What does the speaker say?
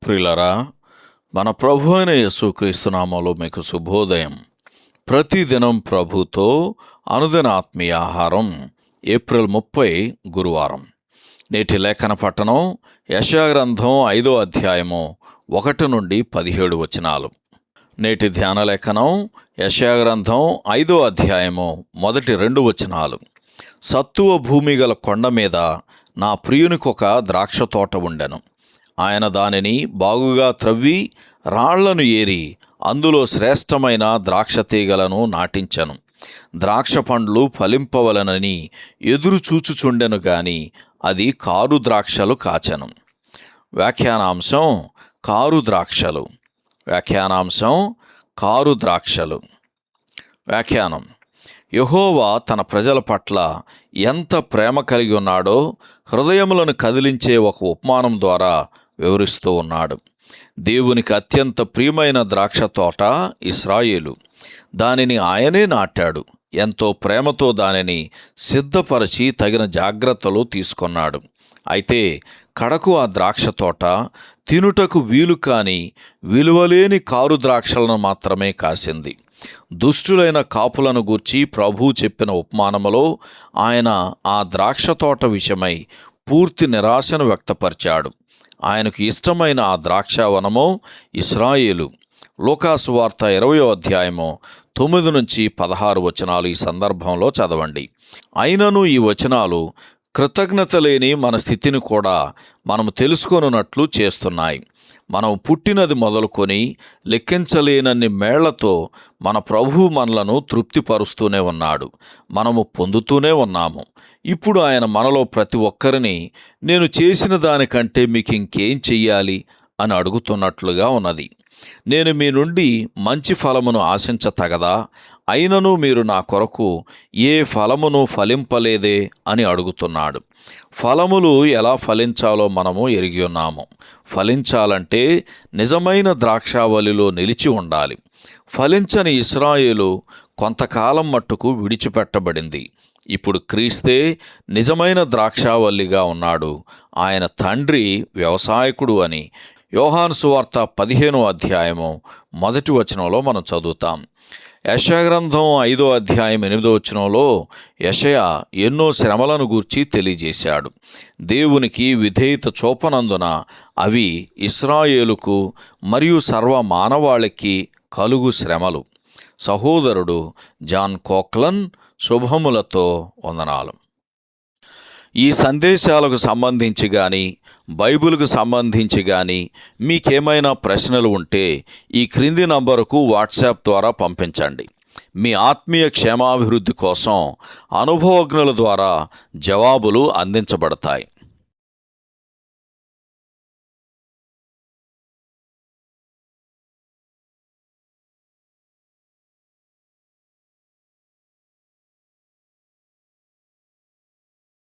ప్రియులారా, మన ప్రభు అయిన యేసుక్రీస్తు నామములో మీకు శుభోదయం. ప్రతిదినం ప్రభుతో అనుదిన ఆత్మీయ ఆహారం. ఏప్రిల్ 30 గురువారం. నేటి లేఖన పట్టణం యెషయా గ్రంథం 5వ అధ్యాయము 1 నుండి 17 వచనాలు. నేటి ధ్యాన లేఖనం యెషయా గ్రంథం 5వ అధ్యాయము 1-2 వచనాలు. సత్తువ భూమి గల కొండ మీద నా ప్రియునికొక ద్రాక్ష తోట ఉండెను. ఆయన దానిని బాగుగా త్రవ్వి రాళ్లను ఏరి అందులో శ్రేష్టమైన ద్రాక్ష తీగలను నాటించెను. ద్రాక్ష పండ్లు ఫలింపవలనని ఎదురు చూచుచుండెను గాని అది కారు ద్రాక్షలు కాచెను. వ్యాఖ్యానాంశం కారు ద్రాక్షలు. వ్యాఖ్యానాంశం కారు ద్రాక్షలు. వ్యాఖ్యానం: యెహోవా తన ప్రజల పట్ల ఎంత ప్రేమ కలిగి ఉన్నాడో హృదయములను కదిలించే ఒక ఉపమానం ద్వారా వివరిస్తూ ఉన్నాడు. దేవునికి అత్యంత ప్రియమైన ద్రాక్ష తోట ఇశ్రాయేలు. దానిని ఆయనే నాటాడు. ఎంతో ప్రేమతో దానిని సిద్ధపరిచి తగిన జాగ్రత్తలు తీసుకున్నాడు. అయితే కడకు ఆ ద్రాక్ష తోట తినుటకు వీలు కాని విలువలేని కారు ద్రాక్షలను మాత్రమే కాసింది. దుష్టులైన కాపులను గూర్చి ప్రభువు చెప్పిన ఉపమానములో ఆయన ఆ ద్రాక్ష తోట విషయమై పూర్తి నిరాశను వ్యక్తపరిచాడు. ఆయనకు ఇష్టమైన ఆ ద్రాక్షావనమో ఇశ్రాయేలు. లూకాసు వార్త 20వ అధ్యాయము 9-16 వచనాలు ఈ సందర్భంలో చదవండి. అయినను ఈ వచనాలు కృతజ్ఞత లేని మన స్థితిని కూడా మనము తెలుసుకొనున్నట్లు చేస్తున్నాయి. మనం పుట్టినది మొదలుకొని లెక్కించలేనన్ని మేళ్లతో మన ప్రభువు మనలను తృప్తిపరుస్తూనే ఉన్నాడు. మనము పొందుతూనే ఉన్నాము. ఇప్పుడు ఆయన మనలో ప్రతి ఒక్కరిని నేను చేసిన దానికంటే మీకు ఇంకేం చెయ్యాలి అని అడుగుతున్నట్లుగా ఉన్నది. నేను మీ నుండి మంచి ఫలమును ఆశించతగదా? అయినను మీరు నా కొరకు ఏ ఫలమును ఫలింపలేదే అని అడుగుతున్నాడు. ఫలములు ఎలా ఫలించాలో మనము ఎరిగి ఉన్నాము. ఫలించాలంటే నిజమైన ద్రాక్షావల్లిలో నిలిచి ఉండాలి. ఫలించని ఇశ్రాయేలు కొంతకాలం మట్టుకు విడిచిపెట్టబడింది. ఇప్పుడు క్రీస్తే నిజమైన ద్రాక్షావల్లిగా ఉన్నాడు. ఆయన తండ్రి వ్యవసాయకుడు అని యోహాను సువార్త 15వ అధ్యాయము 1వ వచనంలో మనం చదువుతాం. యెషయా గ్రంథం 5వ అధ్యాయం 8వ వచనంలో యెషయా ఎన్నో శ్రమలను గూర్చి తెలియజేశాడు. దేవునికి విధేయత చూపనందున అవి ఇశ్రాయేలుకు మరియు సర్వ మానవాళికి కలుగు శ్రమలు. సహోదరుడు జాన్ కోక్లన్ శుభములతో వందనాలు. ఈ సందేశాలకు సంబంధించి కానీ బైబిల్కు సంబంధించి కానీ మీకేమైనా ప్రశ్నలు ఉంటే ఈ క్రింది నంబరుకు వాట్సాప్ ద్వారా పంపించండి. మీ ఆత్మీయ క్షేమాభివృద్ధి కోసం అనుభవజ్ఞుల ద్వారా జవాబులు అందించబడతాయి.